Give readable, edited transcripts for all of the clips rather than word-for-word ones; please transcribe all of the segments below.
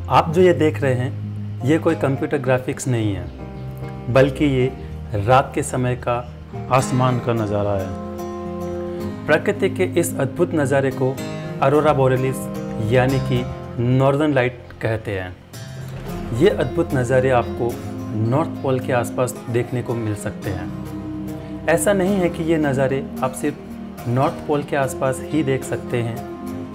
आप जो ये देख रहे हैं ये कोई कंप्यूटर ग्राफिक्स नहीं है, बल्कि ये रात के समय का आसमान का नज़ारा है। प्रकृति के इस अद्भुत नज़ारे को अरोरा बोरेलिस यानी कि नॉर्दर्न लाइट कहते हैं। ये अद्भुत नज़ारे आपको नॉर्थ पोल के आसपास देखने को मिल सकते हैं। ऐसा नहीं है कि ये नज़ारे आप सिर्फ नॉर्थ पोल के आसपास ही देख सकते हैं,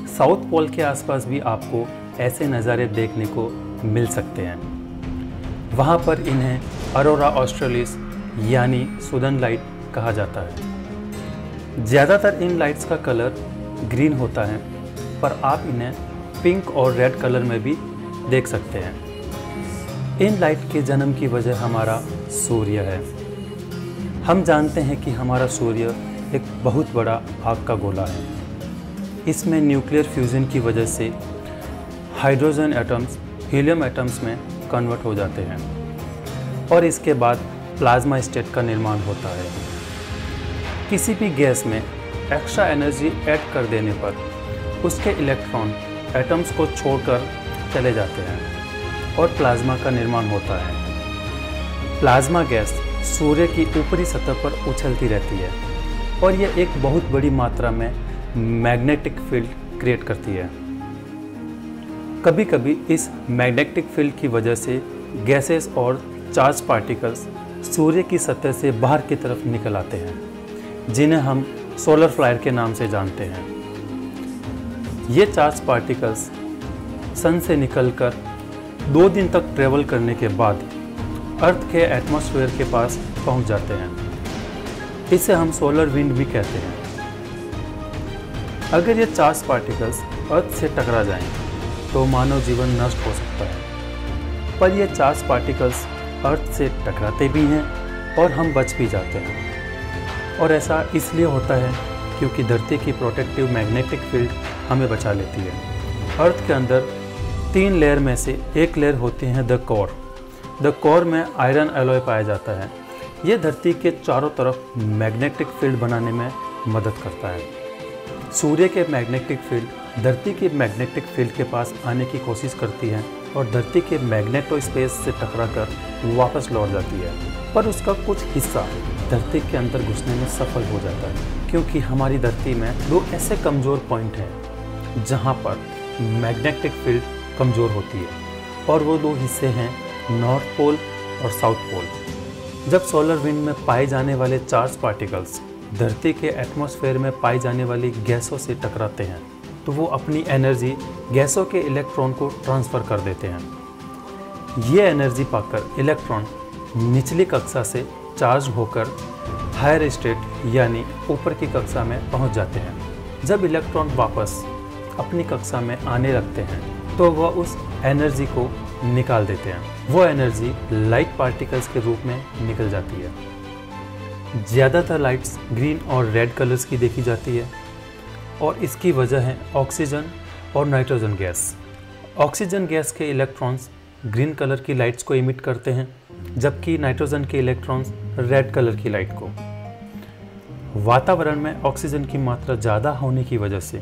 साउथ पोल के आसपास भी आपको ऐसे नज़ारे देखने को मिल सकते हैं। वहाँ पर इन्हें अरोरा ऑस्ट्रेलिस यानी सुदर्न लाइट कहा जाता है। ज़्यादातर इन लाइट्स का कलर ग्रीन होता है, पर आप इन्हें पिंक और रेड कलर में भी देख सकते हैं। इन लाइट के जन्म की वजह हमारा सूर्य है। हम जानते हैं कि हमारा सूर्य एक बहुत बड़ा आग का गोला है। इसमें न्यूक्लियर फ्यूजन की वजह से हाइड्रोजन एटम्स हीलियम एटम्स में कन्वर्ट हो जाते हैं और इसके बाद प्लाज्मा स्टेट का निर्माण होता है। किसी भी गैस में एक्स्ट्रा एनर्जी ऐड कर देने पर उसके इलेक्ट्रॉन एटम्स को छोड़कर चले जाते हैं और प्लाज्मा का निर्माण होता है। प्लाज्मा गैस सूर्य की ऊपरी सतह पर उछलती रहती है और यह एक बहुत बड़ी मात्रा में मैग्नेटिक फील्ड क्रिएट करती है। कभी कभी इस मैग्नेटिक फील्ड की वजह से गैसेस और चार्ज पार्टिकल्स सूर्य की सतह से बाहर की तरफ निकल आते हैं, जिन्हें हम सोलर फ्लायर के नाम से जानते हैं। ये चार्ज पार्टिकल्स सन से निकलकर 2 दिन तक ट्रेवल करने के बाद अर्थ के एटमॉस्फेयर के पास पहुंच जाते हैं। इसे हम सोलर विंड भी कहते हैं। अगर ये चार्ज पार्टिकल्स अर्थ से टकरा जाएं, तो मानव जीवन नष्ट हो सकता है। पर ये चार्ज पार्टिकल्स अर्थ से टकराते भी हैं और हम बच भी जाते हैं। और ऐसा इसलिए होता है क्योंकि धरती की प्रोटेक्टिव मैग्नेटिक फील्ड हमें बचा लेती है। अर्थ के अंदर 3 लेयर में से एक लेयर होती है द कोर। द कोर में आयरन एलॉय पाया जाता है। ये धरती के चारों तरफ मैग्नेटिक फील्ड बनाने में मदद करता है। सूर्य के मैग्नेटिक फील्ड धरती के मैग्नेटिक फील्ड के पास आने की कोशिश करती है और धरती के मैग्नेटोस्पेस से टकराकर वापस लौट जाती है, पर उसका कुछ हिस्सा धरती के अंदर घुसने में सफल हो जाता है, क्योंकि हमारी धरती में 2 ऐसे कमज़ोर पॉइंट हैं जहां पर मैग्नेटिक फील्ड कमज़ोर होती है, और वो 2 हिस्से हैं नॉर्थ पोल और साउथ पोल। जब सोलर विंड में पाए जाने वाले चार्ज पार्टिकल्स धरती के एटमॉस्फेयर में पाई जाने वाली गैसों से टकराते हैं, तो वो अपनी एनर्जी गैसों के इलेक्ट्रॉन को ट्रांसफ़र कर देते हैं। ये एनर्जी पाकर इलेक्ट्रॉन निचली कक्षा से चार्ज होकर हायर स्टेट यानी ऊपर की कक्षा में पहुंच जाते हैं। जब इलेक्ट्रॉन वापस अपनी कक्षा में आने लगते हैं, तो वह उस एनर्जी को निकाल देते हैं। वो एनर्जी लाइट पार्टिकल्स के रूप में निकल जाती है। ज़्यादातर लाइट्स ग्रीन और रेड कलर्स की देखी जाती है, और इसकी वजह है ऑक्सीजन और नाइट्रोजन गैस। ऑक्सीजन गैस के इलेक्ट्रॉन्स ग्रीन कलर की लाइट्स को इमिट करते हैं, जबकि नाइट्रोजन के इलेक्ट्रॉन्स रेड कलर की लाइट को। वातावरण में ऑक्सीजन की मात्रा ज़्यादा होने की वजह से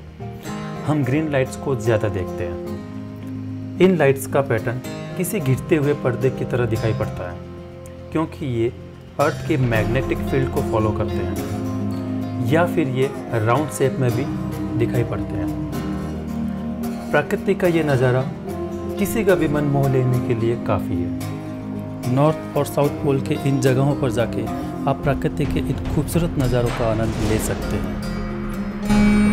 हम ग्रीन लाइट्स को ज़्यादा देखते हैं। इन लाइट्स का पैटर्न किसी घिरते हुए पर्दे की तरह दिखाई पड़ता है, क्योंकि ये अर्थ के मैग्नेटिक फील्ड को फॉलो करते हैं, या फिर ये राउंड शेप में भी दिखाई पड़ते हैं। प्रकृति का ये नज़ारा किसी का भी मन मोह लेने के लिए काफ़ी है। नॉर्थ और साउथ पोल के इन जगहों पर जाके आप प्रकृति के इन खूबसूरत नज़ारों का आनंद ले सकते हैं।